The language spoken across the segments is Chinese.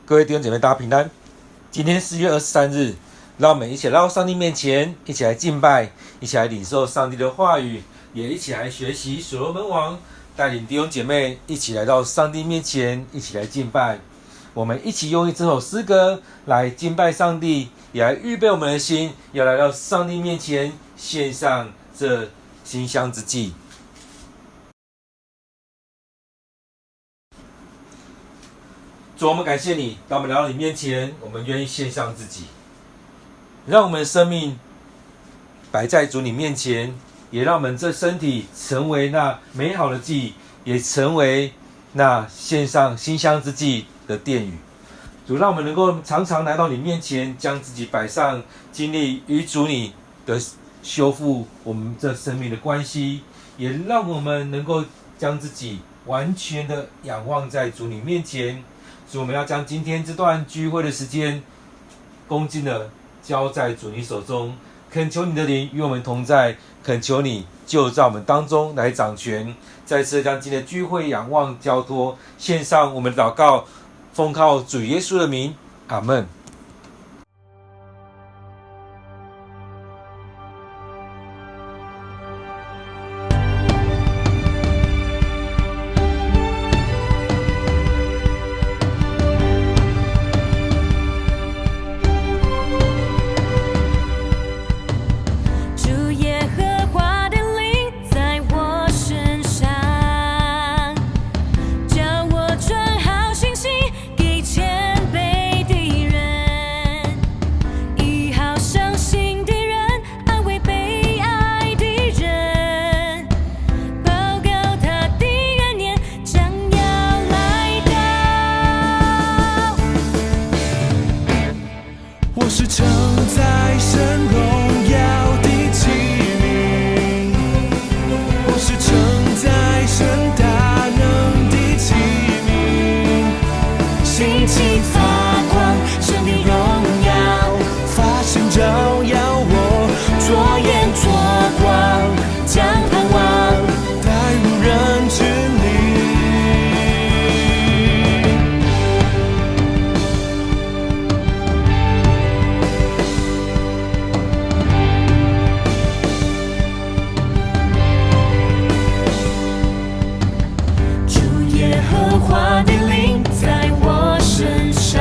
各位弟兄姐妹，大家平安。今天4月23日，让我们一起来到上帝面前，一起来敬拜，一起来领受上帝的话语，也一起来学习所罗门王带领弟兄姐妹一起来到上帝面前，一起来敬拜。我们一起用这首诗歌来敬拜上帝，也来预备我们的心，要来到上帝面前献上这馨香之祭。主，我们感谢你，当我们来到你面前，我们愿意献上自己，让我们的生命摆在主你面前，也让我们这身体成为那美好的祭，也成为那献上馨香之祭的殿宇。主，让我们能够常常来到你面前，将自己摆上，经历与主你的修复我们这生命的关系，也让我们能够将自己完全的仰望在主你面前。主，我们要将今天这段聚会的时间恭敬的交在主你手中，恳求你的灵与我们同在，恳求你就在我们当中来掌权。再次将今天的聚会仰望交托，献上我们的祷告，奉靠主耶稣的名，阿们。我是承载神荣耀的器皿，我是承载神大能的器皿，心情发光，神的荣耀发现照耀我，左眼左光，将盼望带入人之里。花的灵在我身上，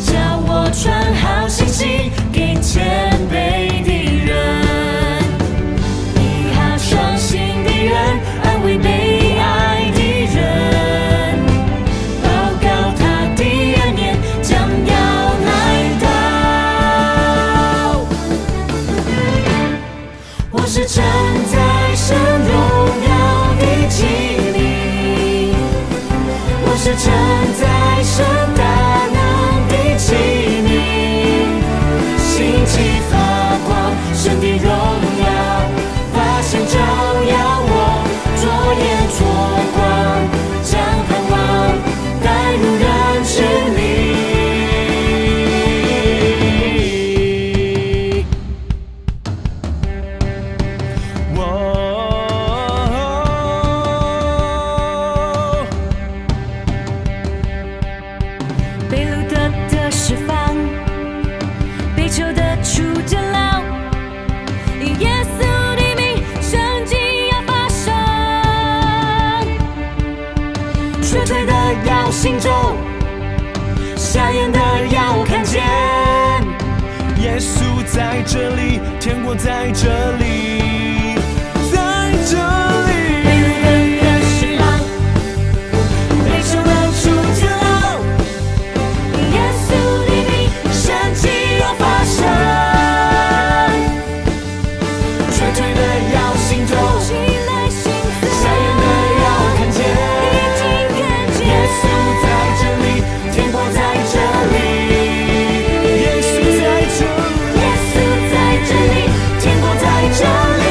叫我传好信息给谦卑的人，医好伤心的人，安慰被爱的人，报告他的恩典将要来到。我是承载神荣耀的器皿，我是承载神大能的器皿，心气发光，神的荣耀发现照耀我，左眼左光，将盼望带入人之里。被掳的释放，被囚的出监牢，以耶稣的名，神迹要发生。瘸腿的要行走，瞎眼的要看见。耶稣在这里，天国在这里，在这里。天国在这里。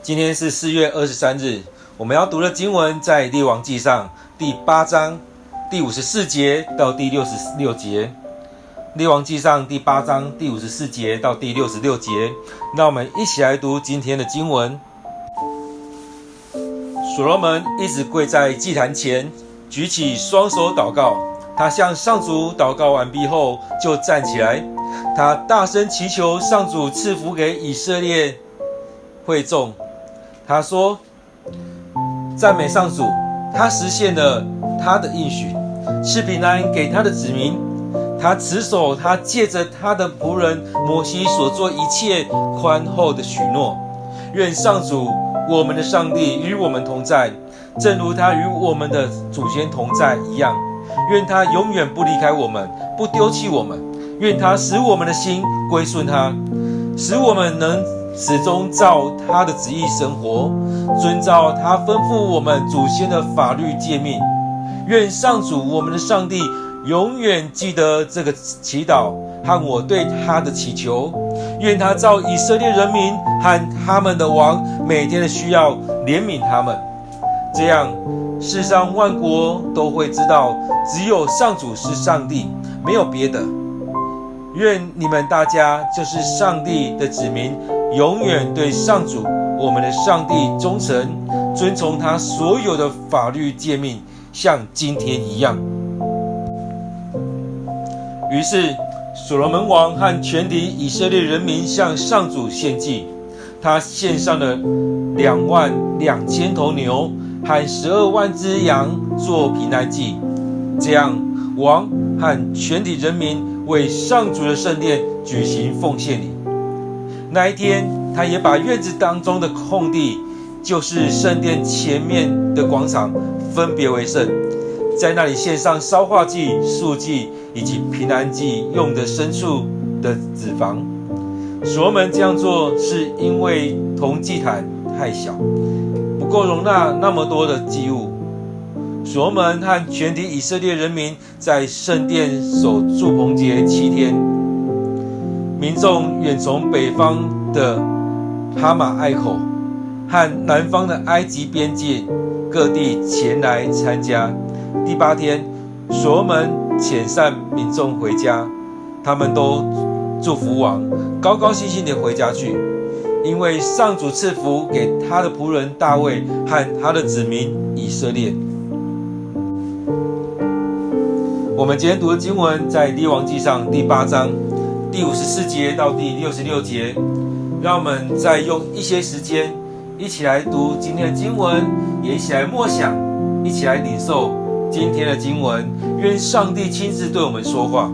今天是4月23日，我们要读的经文在列王纪上第8章第54节到第66节。列王纪上第8章第54节到第66节，让我们一起来读今天的经文。所罗门一直跪在祭坛前，举起双手祷告。他向上主祷告完毕后，就站起来，他大声祈求上主赐福给以色列会众。他说：赞美上主，他实现了他的应许，赐平安给他的子民。他持守他借着他的仆人摩西所做一切宽厚的许诺。愿上主我们的上帝与我们同在，正如他与我们的祖先同在一样。愿他永远不离开我们，不丢弃我们。愿他使我们的心归顺他，使我们能始终照他的旨意生活，遵照他吩咐我们祖先的法律诫命。愿上主我们的上帝永远记得这个祈祷和我对他的祈求。愿他照以色列人民和他们的王每天的需要怜悯他们，这样世上万国都会知道只有上主是上帝，没有别的。愿你们大家就是上帝的子民，永远对上主我们的上帝忠诚，遵从他所有的法律诫命，像今天一样。于是所罗门王和全体以色列人民向上主献祭，他献上了22000头牛和12万只羊做平安祭。这样王和全体人民为上主的圣殿举行奉献礼。那一天，他也把院子当中的空地，就是圣殿前面的广场，分别为圣，在那里献上烧化祭、素祭以及平安祭用的牲畜的脂肪。所罗门这样做是因为铜祭坛太小，不够容纳那么多的祭物。所罗门和全体以色列人民在圣殿守住棚节7天。民众远从北方的哈马隘口和南方的埃及边界各地前来参加。第8天，所罗门遣散民众回家，他们都祝福王，高高兴兴地回家去，因为上主赐福给他的仆人大卫和他的子民以色列。我们今天读的经文在列王纪上第8章第54节到第66节，让我们再用一些时间一起来读今天的经文，也一起来默想，一起来领受今天的经文。愿上帝亲自对我们说话。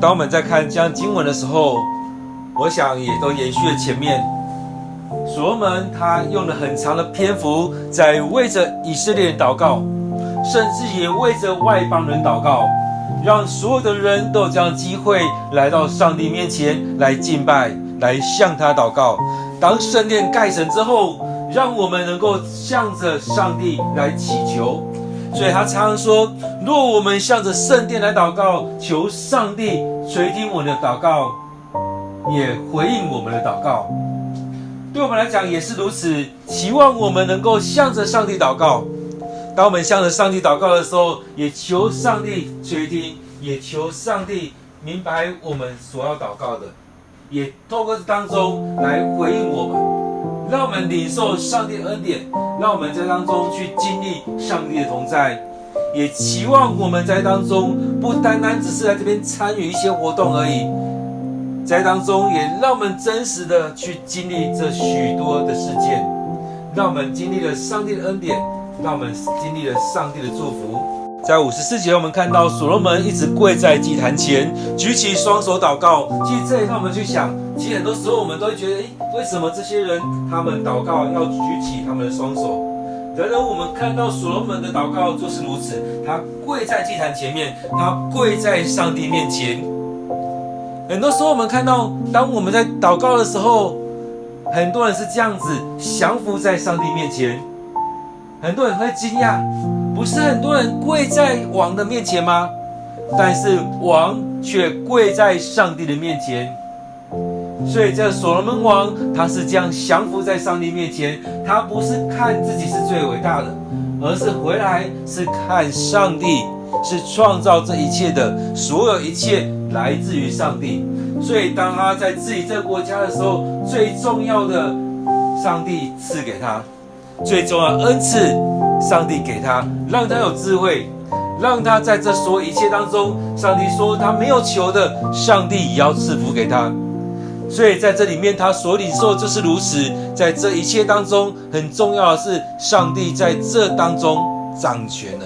当我们在看这样经文的时候，我想也都延续了前面。所罗门他用了很长的篇幅在为着以色列人祷告，甚至也为着外邦人祷告，让所有的人都有这样的机会来到上帝面前来敬拜，来向他祷告。当圣殿盖成之后，让我们能够向着上帝来祈求。所以他常常说，若我们向着圣殿来祷告，求上帝垂听我们的祷告，也回应我们的祷告。对我们来讲也是如此，期望我们能够向着上帝祷告。当我们向着上帝祷告的时候，也求上帝垂听，也求上帝明白我们所要祷告的，也透过这当中来回应我们，让我们领受上帝的恩典，让我们在当中去经历上帝的同在，也期望我们在当中不单单只是在这边参与一些活动而已，在当中也让我们真实的去经历这许多的事件，让我们经历了上帝的恩典，让我们经历了上帝的祝福。在54节我们看到所罗门一直跪在祭坛前，举起双手祷告。其实这也让我们去想，其实很多时候我们都会觉得，为什么这些人他们祷告要举起他们的双手？然而我们看到所罗门的祷告就是如此，他跪在祭坛前面，他跪在上帝面前。很多时候我们看到，当我们在祷告的时候，很多人是这样子降服在上帝面前。很多人会惊讶，不是很多人跪在王的面前吗？但是王却跪在上帝的面前。所以这所罗门王他是这样降服在上帝面前，他不是看自己是最伟大的，而是回来是看上帝是创造这一切的，所有一切来自于上帝。所以当他在治理这个国家的时候，最重要的上帝赐给他，最重要的恩赐上帝给他，让他有智慧，让他在这所有一切当中，上帝说他没有求的，上帝也要赐福给他。所以在这里面他所领受就是如此，在这一切当中很重要的是上帝在这当中掌权了。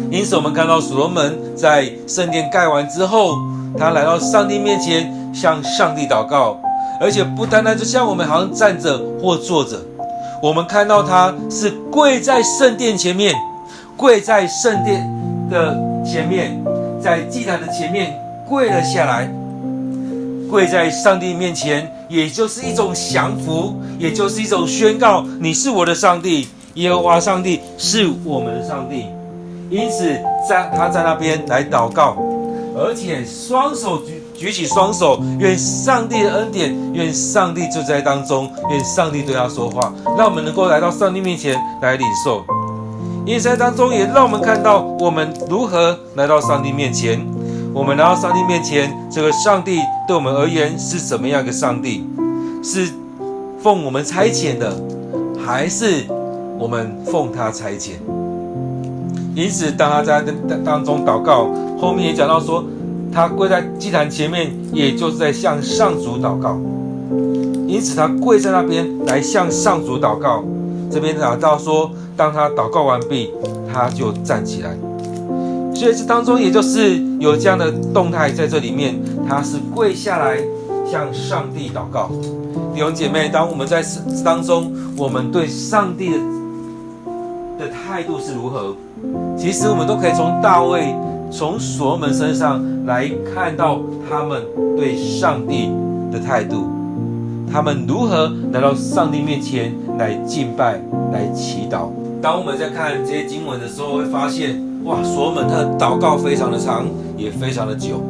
因此我们看到所罗门在圣殿盖完之后，他来到上帝面前向上帝祷告，而且不单单就像我们好像站着或坐着，我们看到他是跪在圣殿前面，跪在圣殿的前面，在祭坛的前面跪了下来，跪在上帝面前，也就是一种降服，也就是一种宣告，你是我的上帝，耶和华上帝是我们的上帝。因此他在那边来祷告，而且双手举起双手，愿上帝的恩典，愿上帝就在当中，愿上帝对他说话，让我们能够来到上帝面前来领受。因此在当中也让我们看到我们如何来到上帝面前。我们来到上帝面前，这个上帝对我们而言是怎么样一个上帝？是奉我们差遣的，还是我们奉他差遣？因此当他在当中祷告，后面也讲到说他跪在祭坛前面，也就是在向上主祷告。因此他跪在那边来向上主祷告。这边讲到说，当他祷告完毕，他就站起来。所以这当中也就是有这样的动态在这里面，他是跪下来向上帝祷告。弟兄姐妹，当我们在当中，我们对上帝的态度是如何？其实我们都可以从大卫、从所罗门身上来看到他们对上帝的态度，他们如何来到上帝面前来敬拜、来祈祷。当我们在看这些经文的时候，会发现，哇，所罗门他的祷告非常的长，也非常的久。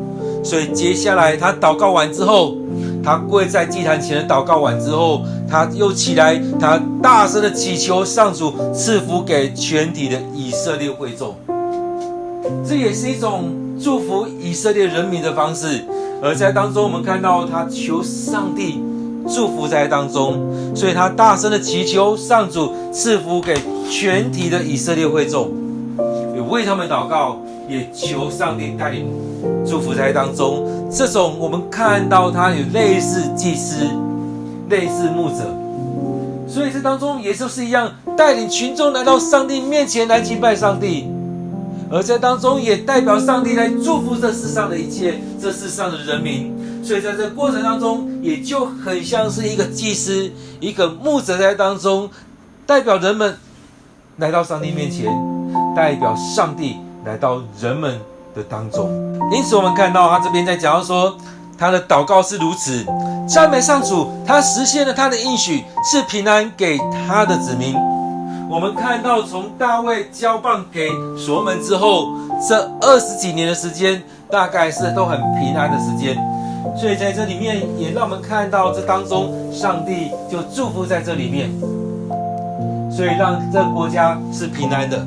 所以接下来他祷告完之后，他跪在祭坛前的祷告完之后，他又起来，他大声的祈求上主赐福给全体的以色列会众。这也是一种祝福以色列人民的方式。而在当中我们看到他求上帝祝福在当中，所以他大声的祈求上主赐福给全体的以色列会众，也为他们祷告，也求上帝带领祝福在当中。这种我们看到他有类似祭司、类似牧者，所以这当中也就是一样，带领群众来到上帝面前来敬拜上帝。而在当中也代表上帝来祝福这世上的一切，这世上的人民。所以在这个过程当中，也就很像是一个祭司、一个牧者在当中，代表人们来到上帝面前，代表上帝来到人们的当中。因此我们看到他这边在讲到说，他的祷告是如此，赞美上主，他实现了他的应许，是平安给他的子民。我们看到从大卫交棒给所罗门之后，这20几年的时间，大概是都很平安的时间。所以在这里面也让我们看到这当中上帝就祝福在这里面，所以让这个国家是平安的，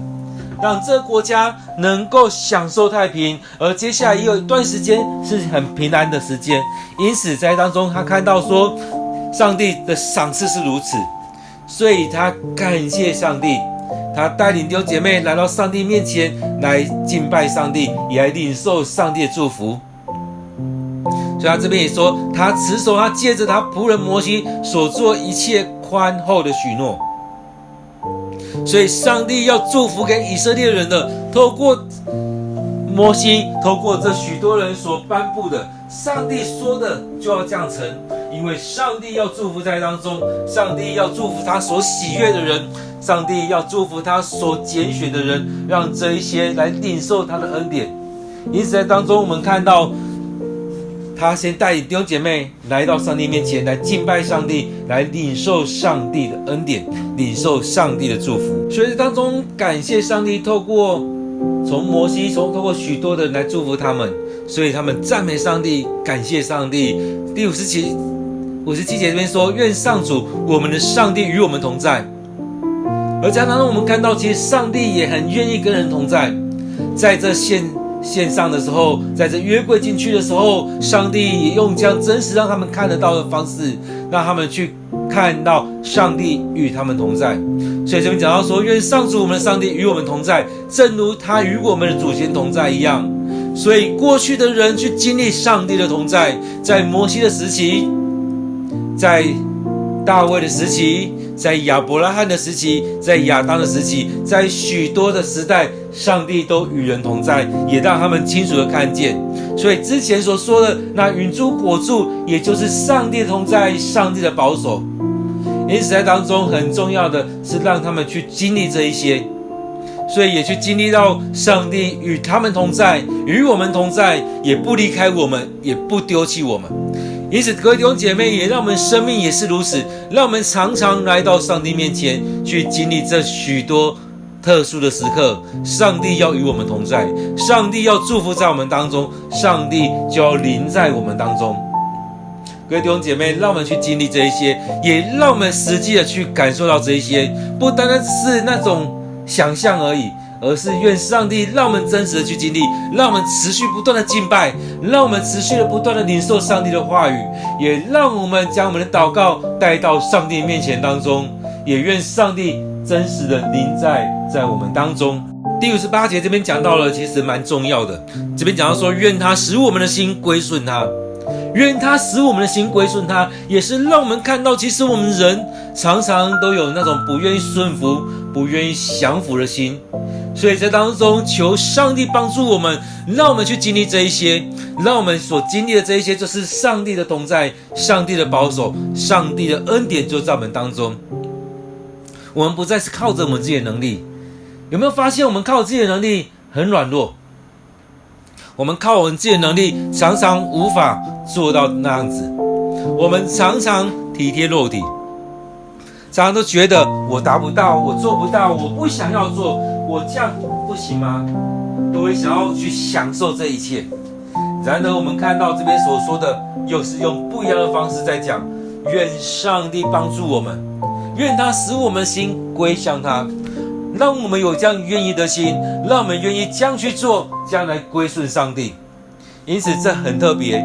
让这个国家能够享受太平，而接下来也有一段时间是很平安的时间。因此在当中他看到说上帝的赏赐是如此，所以他感谢上帝，他带领弟兄姐妹来到上帝面前来敬拜上帝，也来领受上帝的祝福。所以他这边也说，他持守他借着他仆人摩西所做一切宽厚的许诺。所以上帝要祝福给以色列人的，透过摩西，透过这许多人所颁布的，上帝说的就要这样成。因为上帝要祝福在当中，上帝要祝福他所喜悦的人，上帝要祝福他所拣选的人，让这一些来领受他的恩典。因此在当中我们看到他先带领弟兄姐妹来到上帝面前，来敬拜上帝，来领受上帝的恩典，领受上帝的祝福。所以当中感谢上帝，透过从摩西，透过许多的人来祝福他们，所以他们赞美上帝，感谢上帝。第57节这边说，愿上主我们的上帝与我们同在。而在当中我们看到，其实上帝也很愿意跟人同在。在这线上的时候，在这约柜进去的时候，上帝也用这样真实让他们看得到的方式，让他们去看到上帝与他们同在。所以这边讲到说，愿上主我们的上帝与我们同在，正如他与我们的祖先同在一样。所以过去的人去经历上帝的同在，在摩西的时期，在大卫的时期，在亚伯拉罕的时期，在亚当的时期，在许多的时代，上帝都与人同在，也让他们清楚的看见。所以之前所说的那云柱火柱，也就是上帝的同在，上帝的保守。因此在当中很重要的是让他们去经历这一些，所以也去经历到上帝与他们同在，与我们同在，也不离开我们，也不丢弃我们。因此各位弟兄姐妹，也让我们生命也是如此，让我们常常来到上帝面前，去经历这许多特殊的时刻。上帝要与我们同在，上帝要祝福在我们当中，上帝就要临在我们当中。各位弟兄姐妹，让我们去经历这一些，也让我们实际的去感受到这一些，不单单是那种想象而已，而是愿上帝让我们真实的去经历，让我们持续不断的敬拜，让我们持续的不断的领受上帝的话语，也让我们将我们的祷告带到上帝面前当中，也愿上帝真实的临在我们当中。第58节这边讲到了，其实蛮重要的。这边讲到说，愿他使我们的心归顺他，愿他使我们的心归顺他，也是让我们看到，其实我们人常常都有那种不愿意顺服、不愿意降服的心。所以在当中求上帝帮助我们，让我们去经历这一些，让我们所经历的这一些就是上帝的同在，上帝的保守，上帝的恩典就在我们当中。我们不再是靠着我们自己的能力。有没有发现我们靠自己的能力很软弱？我们靠我们自己的能力常常无法做到那样子。我们常常体贴肉体，常常都觉得我达不到，我做不到，我不想要做，我这样不行吗？都会想要去享受这一切。然而我们看到这边所说的，又是用不一样的方式在讲，愿上帝帮助我们，愿他使我们的心归向他，让我们有这样愿意的心，让我们愿意这样去做，这样来归顺上帝。因此这很特别，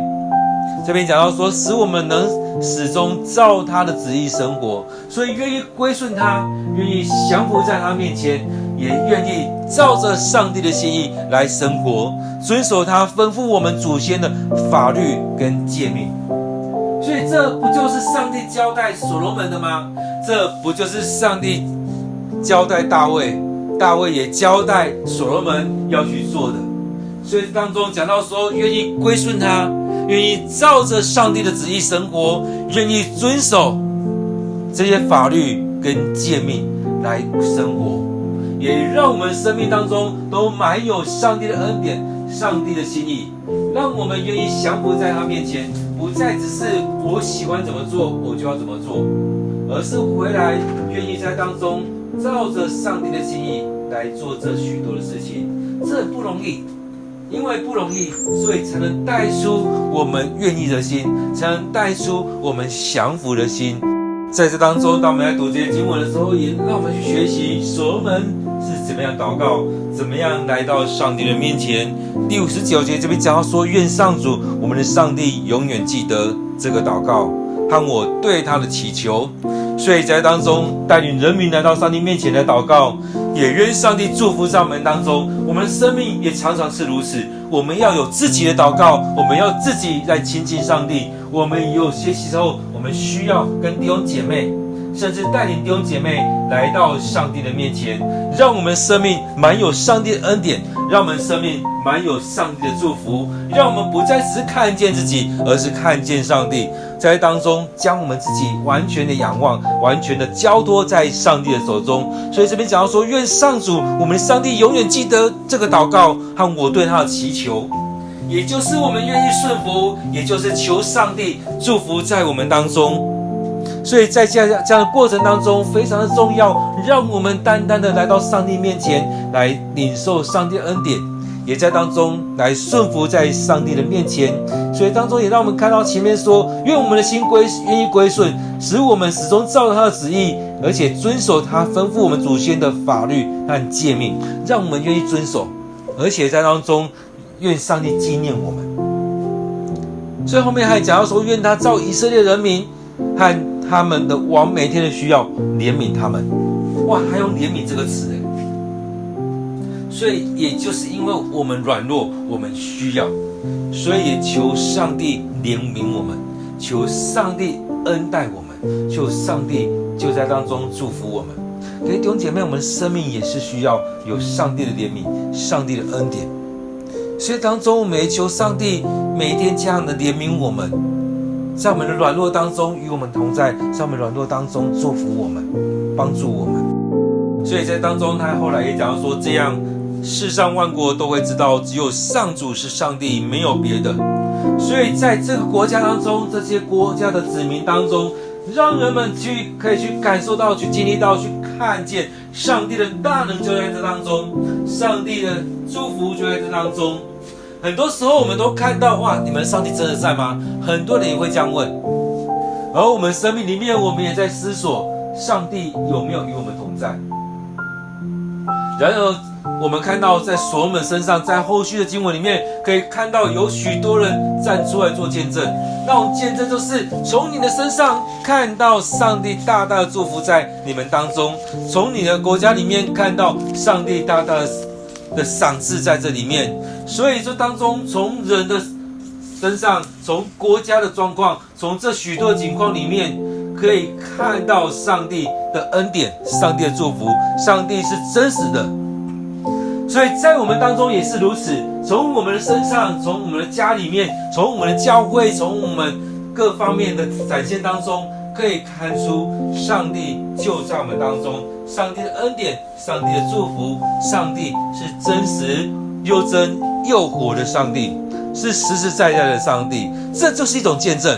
这边讲到说，使我们能始终照他的旨意生活，所以愿意归顺他，愿意降服在他面前，也愿意照着上帝的心意来生活，遵守他吩咐我们祖先的法律跟诫命。所以这不就是上帝交代所罗门的吗？这不就是上帝交代大卫大卫也交代所罗门要去做的。所以当中讲到说，愿意归顺他，愿意照着上帝的旨意生活，愿意遵守这些法律跟诫命来生活，也让我们生命当中都满有上帝的恩典、上帝的心意，让我们愿意降服在他面前，不再只是我喜欢怎么做我就要怎么做，而是回来愿意在当中照着上帝的心意来做这许多的事情。这很不容易，因为不容易，所以才能带出我们愿意的心，才能带出我们降服的心。在这当中，当我们在读这些经文的时候，也让我们去学习所罗门是怎么样祷告，怎么样来到上帝的面前。第59节这边讲到说，愿上主我们的上帝永远记得这个祷告和我对他的祈求。所以在当中带领人民来到上帝面前来祷告，也愿上帝祝福在我们当中。我们的生命也常常是如此，我们要有自己的祷告，我们要自己来亲近上帝。我们有些时候我们需要跟弟兄姐妹，甚至带领弟兄姐妹来到上帝的面前，让我们生命满有上帝的恩典，让我们生命满有上帝的祝福，让我们不再只是看见自己，而是看见上帝，在当中将我们自己完全的仰望，完全的交托在上帝的手中。所以这边讲到说，愿上主我们的上帝永远记得这个祷告和我对他的祈求，也就是我们愿意顺服，也就是求上帝祝福在我们当中。所以在这样的过程当中非常的重要，让我们单单的来到上帝面前来领受上帝的恩典，也在当中来顺服在上帝的面前。所以当中也让我们看到前面说，愿我们的心愿意归顺，使我们始终照着他的旨意，而且遵守他吩咐我们祖先的法律和诫命，让我们愿意遵守，而且在当中愿上帝纪念我们。所以后面还讲到说，愿他照以色列人民和他们的王每天的需要怜悯他们。哇，还用怜悯这个词。所以也就是因为我们软弱，我们需要，所以也求上帝怜悯我们，求上帝恩待我们，求上帝就在当中祝福我们。可是弟兄姐妹，我们的生命也是需要有上帝的怜悯，上帝的恩典。所以当中我们也求上帝每天这样的怜悯我们，在我们的软弱当中与我们同在，在我们软弱当中祝福我们，帮助我们。所以在当中他后来也讲到说，这样世上万国都会知道只有上主是上帝，没有别的。所以在这个国家当中，这些国家的子民当中，让人们可以去感受到，去经历到，去看见上帝的大能就在这当中，上帝的祝福就在这当中。很多时候我们都看到，哇，你们上帝真的在吗？很多人也会这样问。而我们生命里面，我们也在思索，上帝有没有与我们同在？然而我们看到在所罗门身上，在后续的经文里面可以看到有许多人站出来做见证。那种见证就是从你的身上看到上帝大大的祝福在你们当中，从你的国家里面看到上帝大大的赏赐在这里面。所以这当中从人的身上，从国家的状况，从这许多情况里面可以看到上帝的恩典，上帝的祝福，上帝是真实的。所以在我们当中也是如此，从我们的身上，从我们的家里面，从我们的教会，从我们各方面的展现当中，可以看出上帝就在我们当中，上帝的恩典，上帝的祝福，上帝是真实又真又活的上帝，是实实在在的上帝。这就是一种见证。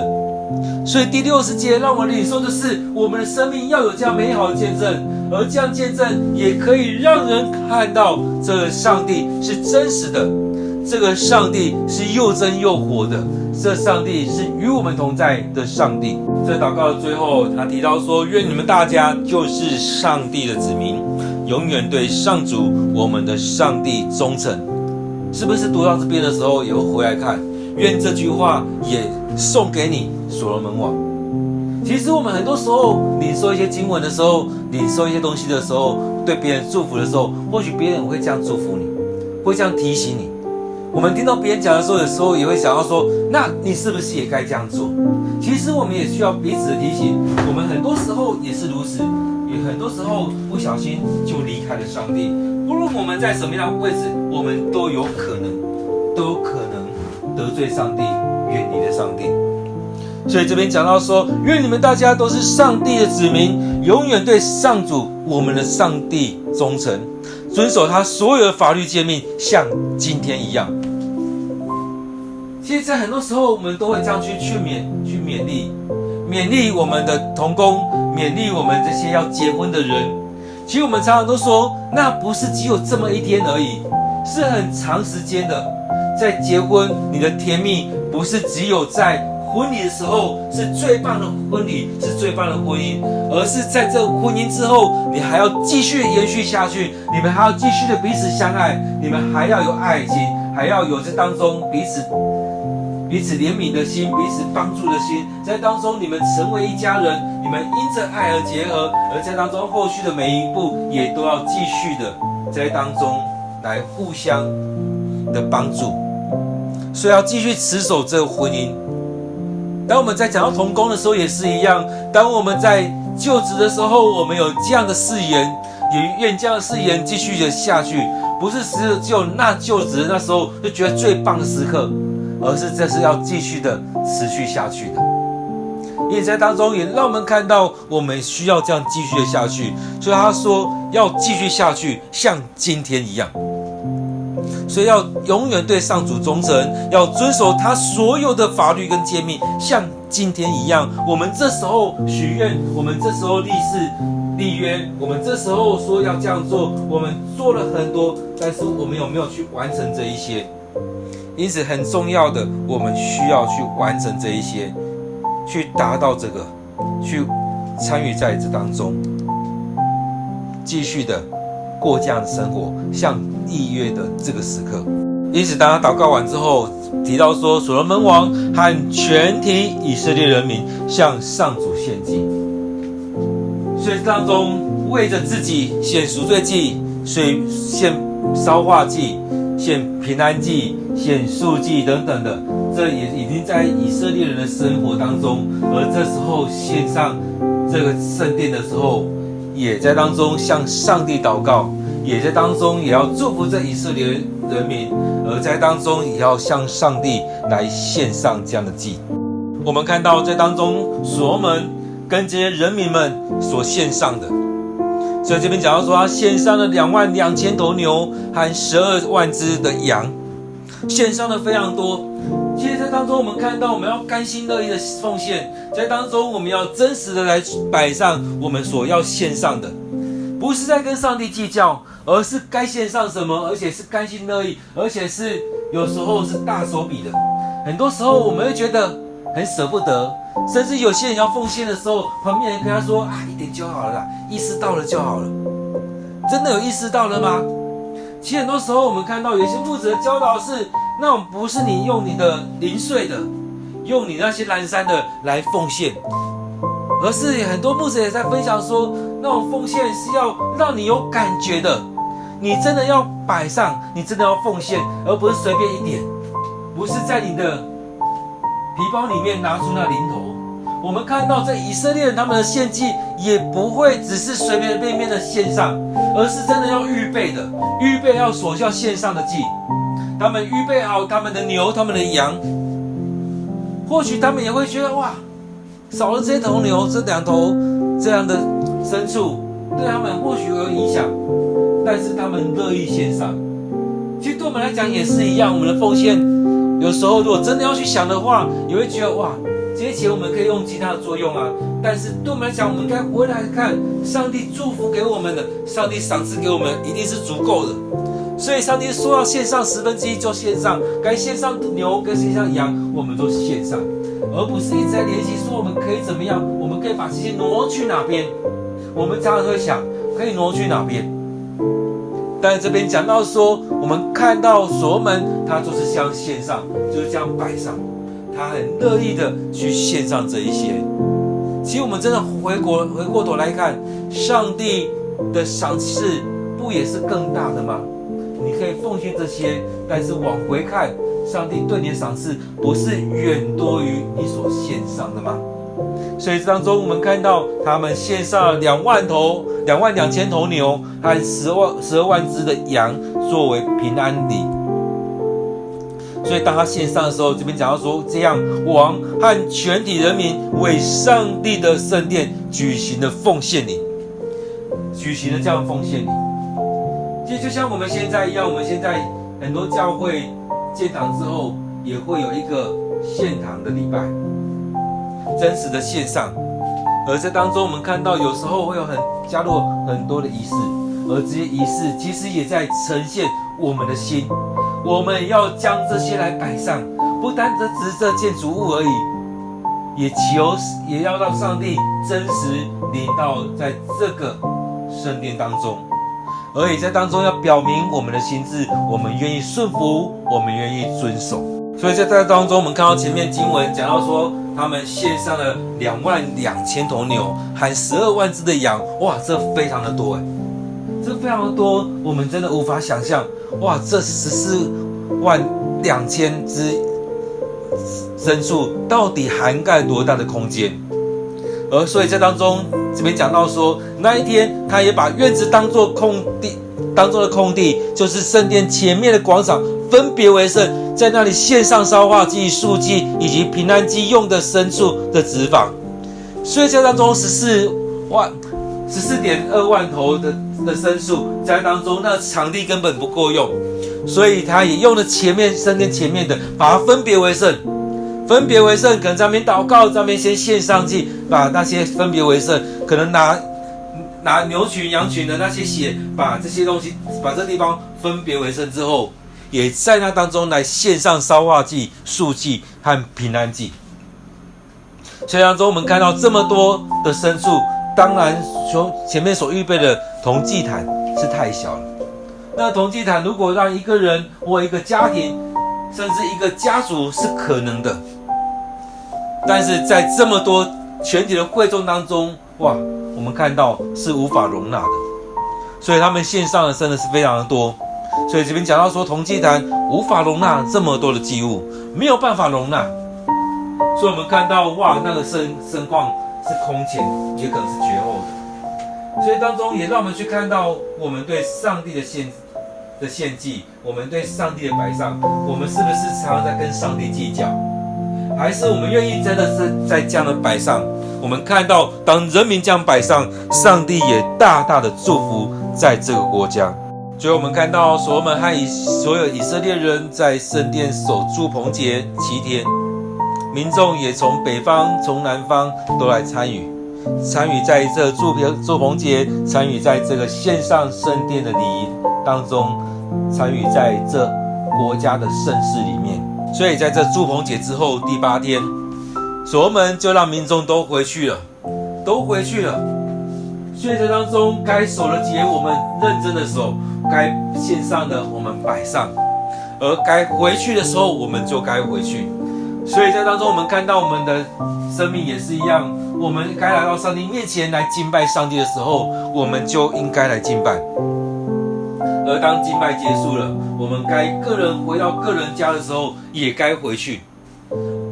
所以第60节让我们领受的是，我们的生命要有这样美好的见证，而这样见证也可以让人看到这个上帝是真实的，这个上帝是又真又活的，这上帝是与我们同在的上帝。在祷告的最后，他提到说，愿你们大家就是上帝的子民，永远对上主我们的上帝忠诚。是不是读到这边的时候也会回来看，愿这句话也送给你所罗门王。其实我们很多时候领受一些经文的时候，领受一些东西的时候，对别人祝福的时候，或许别人会这样祝福你，会这样提醒你。我们听到别人讲的时候，有时候也会想要说，那你是不是也该这样做？其实我们也需要彼此的提醒。我们很多时候也是如此，也很多时候不小心就离开了上帝。不论我们在什么样的位置，我们都有可能得罪上帝，远离了上帝。所以这边讲到说，愿你们大家都是上帝的子民，永远对上主我们的上帝忠诚，遵守他所有的法律诫命，像今天一样。其实在很多时候我们都会这样去勉励我们的同工，勉励我们这些要结婚的人。其实我们常常都说，那不是只有这么一天而已，是很长时间的。在结婚，你的甜蜜不是只有在婚礼的时候是最棒的婚礼，是最棒的婚姻，而是在这婚姻之后，你还要继续延续下去，你们还要继续的彼此相爱，你们还要有爱情，还要有这当中彼此怜悯的心，彼此帮助的心，在当中你们成为一家人，你们因着爱而结合，而在当中后续的每一步也都要继续的在当中来互相的帮助，所以要继续持守这个婚姻。当我们在讲到同工的时候也是一样，当我们在就职的时候，我们有这样的誓言，也愿这样的誓言继续的下去，不是只有那就职那时候就觉得最棒的时刻，而是这是要继续的持续下去的。因为在当中也让我们看到我们需要这样继续的下去，所以他说要继续下去，像今天一样。所以要永远对上主忠诚，要遵守他所有的法律跟诫命，像今天一样。我们这时候许愿，我们这时候立誓立约，我们这时候说要这样做，我们做了很多，但是我们有没有去完成这一些？因此很重要的，我们需要去完成这一些，去达到这个，去参与在这当中，继续的过这样的生活，像立约的这个时刻。因此当他祷告完之后提到说，所罗门王和全体以色列人民向上主献祭，所以当中为着自己献赎罪祭，献烧化祭，献平安祭，献素祭等等的，这也已经在以色列人的生活当中。而这时候献上这个圣殿的时候，也在当中向上帝祷告，也在当中也要祝福这以色列人民，而在当中也要向上帝来献上这样的祭。我们看到在当中所罗门跟这些人民们所献上的，所以这边讲到说他献上了22000头牛和12万只的羊，献上的非常多。其实在当中我们看到，我们要甘心乐意的奉献，在当中我们要真实的来摆上我们所要献上的，不是在跟上帝计较，而是该献上什么，而且是甘心乐意，而且是有时候是大手笔的。很多时候我们会觉得很舍不得，甚至有些人要奉献的时候，旁边人跟他说一点就好了啦，意识到了就好了。真的有意识到了吗？其实很多时候我们看到有些牧者的教导是，那种不是你用你的零碎的，用你那些蓝山的来奉献，而是很多牧者也在分享说，那种奉献是要让你有感觉的，你真的要摆上，你真的要奉献，而不是随便一点，不是在你的皮包里面拿出那零头。我们看到这以色列人他们的献祭也不会只是随便便的献上，而是真的要预备的，预备要所要献上的祭。他们预备好他们的牛，他们的羊，或许他们也会觉得哇，少了这头牛，这2头这样的牲畜，对他们或许有影响，但是他们乐意献上。其实对我们来讲也是一样，我们的奉献有时候如果真的要去想的话，也会觉得哇，这些钱我们可以用其他的作用啊。但是对我们来讲，我们应该回来看上帝祝福给我们的，上帝赏赐给我们一定是足够的。所以上帝说要献上1/10就献上，该献上牛跟献上羊我们都献上，而不是一直在联系说我们可以怎么样，我们可以把这些挪去哪边。我们常常会想可以挪去哪边，但是这边讲到说，我们看到所罗门他就是这样献上，就是这样摆上，他很乐意的去献上这一些。其实我们真的回过头来看，上帝的赏赐不也是更大的吗？你可以奉献这些，但是往回看，上帝对你的赏赐不是远多于你所献上的吗？所以当中我们看到他们献上了22000头牛和12万只的羊作为平安礼。所以当他献上的时候，这边讲到说，这样王和全体人民为上帝的圣殿举行了奉献礼，举行了这样的奉献礼。其实就像我们现在一样，我们现在很多教会建堂之后，也会有一个献堂的礼拜，真实的献上。而在当中，我们看到有时候会有加入很多的仪式，而这些仪式其实也在呈现我们的心。我们要将这些来摆上，不单只是这建筑物而已，也要让上帝真实临到在这个圣殿当中，而且在当中要表明我们的心志，我们愿意顺服，我们愿意遵守。所以在这当中，我们看到前面经文讲到说，他们献上了22000头牛和12万只的羊，哇，这非常的多这非常的多，我们真的无法想象，哇，这142000只牲畜到底涵盖多大的空间？而所以在当中这边讲到说，那一天他也把院子当作的空地，就是圣殿前面的广场，分别为圣，在那里献上烧化祭、素祭以及平安祭用的牲畜的脂肪。所以在当中14.2万头的牲畜，在当中那场地根本不够用，所以他也用了圣殿前面的，把它分别为圣。分别为圣，可能在那边祷告，在那边先献上祭，把那些分别为圣，可能拿牛群、羊群的那些血，把这些东西，把这地方分别为圣之后，也在那当中来献上烧化祭、素祭和平安祭。所以当中我们看到这么多的牲畜，当然前面所预备的铜祭坛是太小了。那铜祭坛如果让一个人或一个家庭，甚至一个家族是可能的，但是在这么多全体的会众当中，哇，我们看到是无法容纳的，所以他们献上的真的是非常的多。所以这边讲到说，铜祭坛无法容纳这么多的祭物，没有办法容纳，所以我们看到哇，那个盛况是空前，也可能是绝后的。所以当中也让我们去看到我们对上帝的献祭，我们对上帝的摆上，我们是不是常常在跟上帝计较？还是我们愿意真的是在这样的摆上？我们看到当人民这样摆上，上帝也大大的祝福在这个国家。最后我们看到所罗门和所有以色列人在圣殿守住棚节7天，民众也从北方从南方都来参与在这住棚节，参与在这个献上圣殿的礼仪当中，参与在这国家的盛事里面。所以在这住棚节之后第8天，所罗门就让民众都回去了。所以在当中该守的节我们认真的守，该献上的我们摆上，而该回去的时候我们就该回去。所以在当中我们看到我们的生命也是一样，我们该来到上帝面前来敬拜上帝的时候，我们就应该来敬拜。而当敬拜结束了，我们该个人回到个人家的时候，也该回去。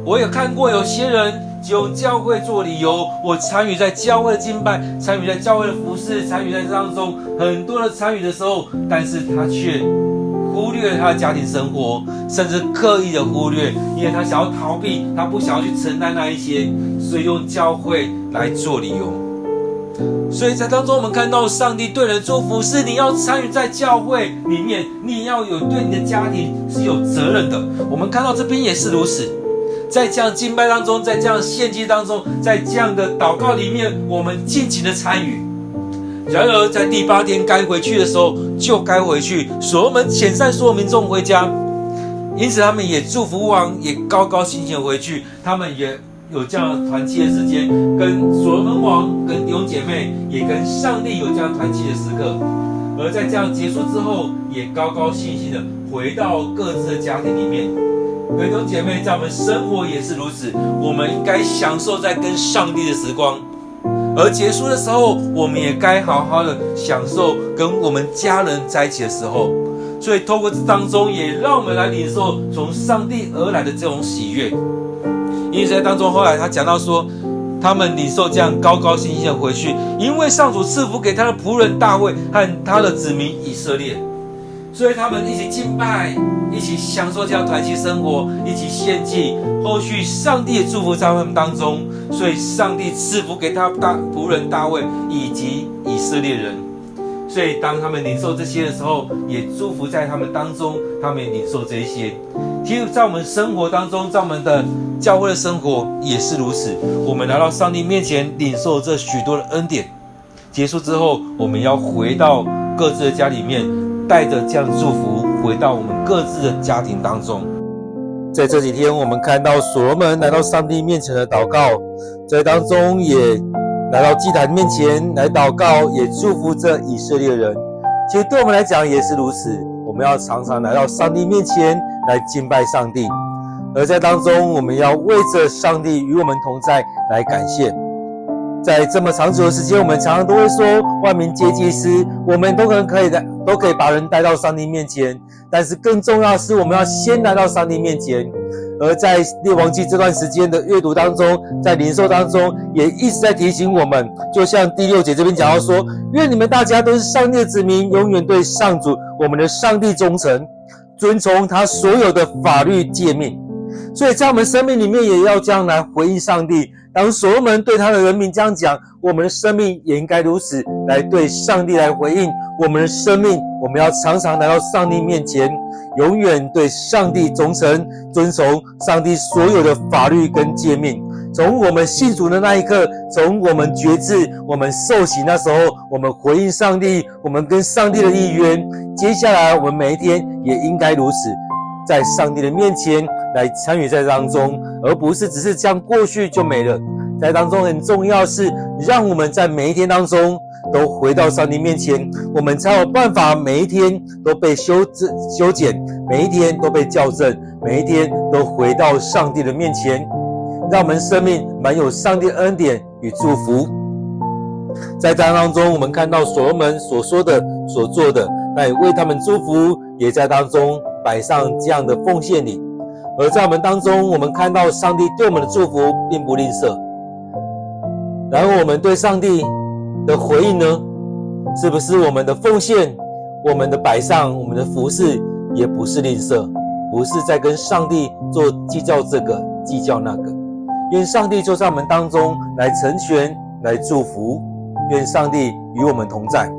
我有看过有些人用教会做理由，我参与在教会的敬拜，参与在教会的服事，参与在当中很多的参与的时候，但是他却忽略了他的家庭生活，甚至刻意的忽略，因为他想要逃避，他不想要去承担那一些，所以用教会来做理由。所以在当中我们看到上帝对人祝福是你要参与在教会里面，你也要有对你的家庭是有责任的。我们看到这边也是如此，在这样敬拜当中，在这样献祭当中，在这样的祷告里面，我们尽情的参与。然而在第8天该回去的时候就该回去，所罗门遣散所有民众回家，因此他们也祝福王也高高兴兴回去，他们也有这样团契的时间，跟所罗门王跟弟兄姐妹也跟上帝有这样团契的时刻。而在这样结束之后，也高高兴兴的回到各自的家庭里面。弟兄姐妹，在我们生活也是如此，我们应该享受在跟上帝的时光，而结束的时候，我们也该好好的享受跟我们家人在一起的时候。所以透过这当中，也让我们来领受从上帝而来的这种喜悦。因此在当中，后来他讲到说，他们领受这样高高兴兴的回去，因为上主赐福给他的仆人大卫和他的子民以色列，所以他们一起敬拜，一起享受这样团契生活，一起献祭。后续上帝也祝福在他们当中，所以上帝赐福给他仆人大卫以及以色列人。所以当他们领受这些的时候，也祝福在他们当中，他们也领受这一些。其实在我们生活当中，在我们的教会的生活也是如此，我们来到上帝面前领受这许多的恩典，结束之后，我们要回到各自的家里面，带着这样的祝福回到我们各自的家庭当中。在这几天，我们看到所罗门来到上帝面前的祷告，在当中也来到祭坛面前来祷告，也祝福着以色列人。其实对我们来讲也是如此，我们要常常来到上帝面前来敬拜上帝，而在当中我们要为着上帝与我们同在来感谢。在这么长久的时间，我们常常都会说万民皆祭司，我们都可以把人带到上帝面前，但是更重要的是我们要先来到上帝面前。而在列王记这段时间的阅读当中，在领受当中也一直在提醒我们，就像第6节这边讲到说，愿你们大家都是上帝的子民，永远对上主我们的上帝忠诚，遵从他所有的法律诫命。所以在我们生命里面也要这样来回应上帝。当所罗门对他的人民这样讲，我们的生命也应该如此来对上帝来回应。我们的生命，我们要常常来到上帝面前，永远对上帝忠诚，遵从上帝所有的法律跟诫命。从我们信主的那一刻，从我们决志，我们受洗那时候，我们回应上帝，我们跟上帝的意愿。接下来我们每一天也应该如此，在上帝的面前来参与在当中，而不是只是这样过去就没了。在当中很重要的是，让我们在每一天当中都回到上帝面前，我们才有办法每一天都被修剪，每一天都被校正，每一天都回到上帝的面前，让我们生命满有上帝的恩典与祝福。在当中我们看到所罗门所说的所做的，那也为他们祝福，也在当中摆上这样的奉献礼。而在我们当中，我们看到上帝对我们的祝福并不吝啬。然后我们对上帝的回应呢，是不是我们的奉献，我们的摆上，我们的服事也不是吝啬，不是在跟上帝做计较这个计较那个。愿上帝就在我们当中来成全，来祝福。愿上帝与我们同在。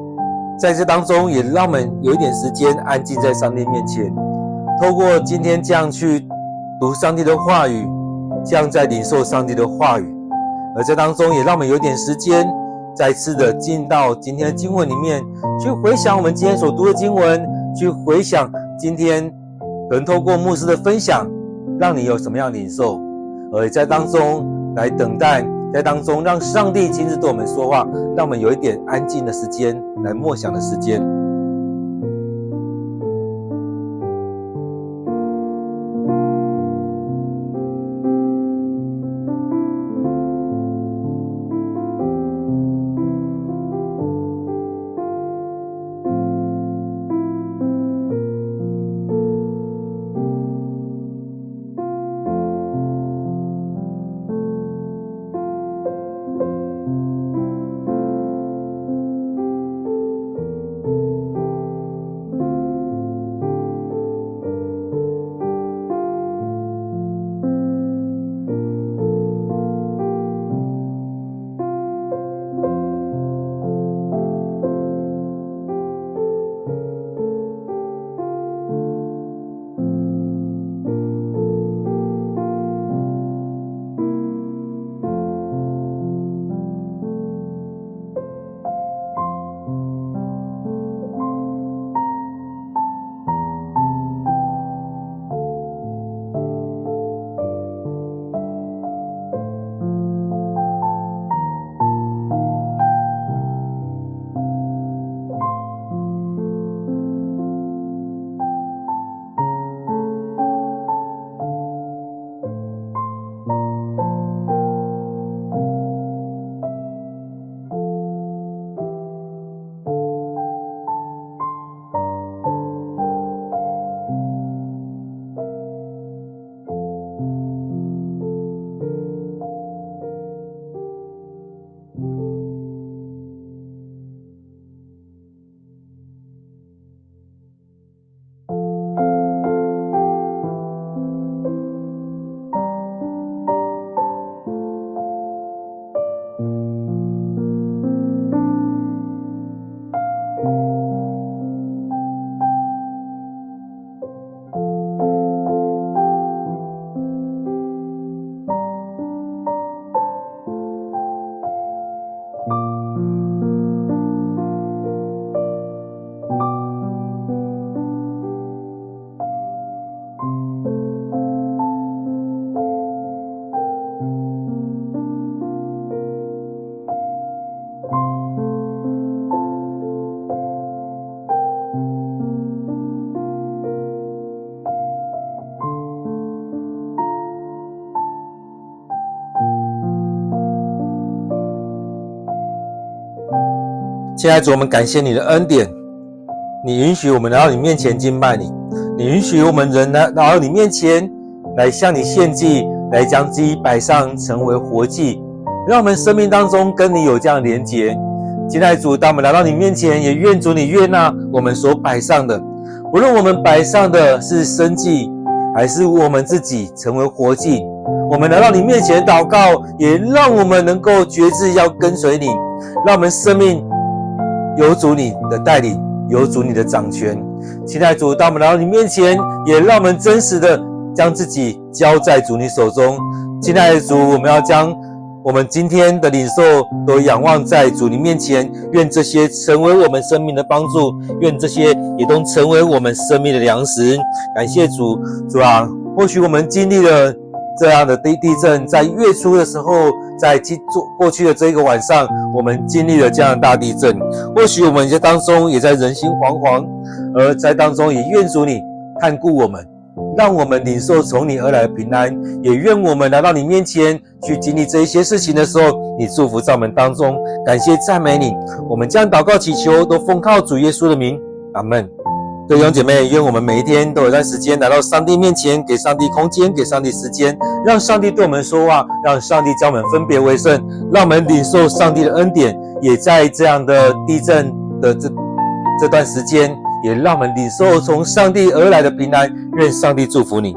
在这当中也让我们有一点时间安静在上帝面前，透过今天这样去读上帝的话语，这样在领受上帝的话语。而在当中也让我们有点时间再次的进到今天的经文里面，去回想我们今天所读的经文，去回想今天可能透过牧师的分享让你有什么样的领受，而在当中来等待，在当中让上帝亲自对我们说话，让我们有一点安静的时间，来默想的时间。亲爱的主，我们感谢你的恩典，你允许我们来到你面前敬拜你，你允许我们人来到你面前来向你献祭，来将自己摆上成为活祭，让我们生命当中跟你有这样的连结。亲爱的主，当我们来到你面前，也愿主你悦纳我们所摆上的，无论我们摆上的是生祭还是我们自己成为活祭，我们来到你面前祷告，也让我们能够决志要跟随你，让我们生命有主你的带领，有主你的掌权。亲爱的主，当我们来到你面前，也让我们真实的将自己交在主你手中。亲爱的主，我们要将我们今天的领受都仰望在主你面前，愿这些成为我们生命的帮助，愿这些也都成为我们生命的粮食。感谢主，主啊，或许我们经历了这样的地震，在月初的时候，在过去的这个晚上，我们经历了这样的大地震，或许我们在当中也在人心惶惶，而在当中也愿主你看顾我们，让我们领受从你而来的平安，也愿我们来到你面前去经历这一些事情的时候，你祝福在我们当中。感谢赞美你，我们将祷告祈求都奉靠主耶稣的名，阿们。弟兄姐妹，愿我们每一天都有段时间来到上帝面前，给上帝空间，给上帝时间，让上帝对我们说话，让上帝将我们分别为圣，让我们领受上帝的恩典，也在这样的地震的这段时间，也让我们领受从上帝而来的平安。愿上帝祝福你。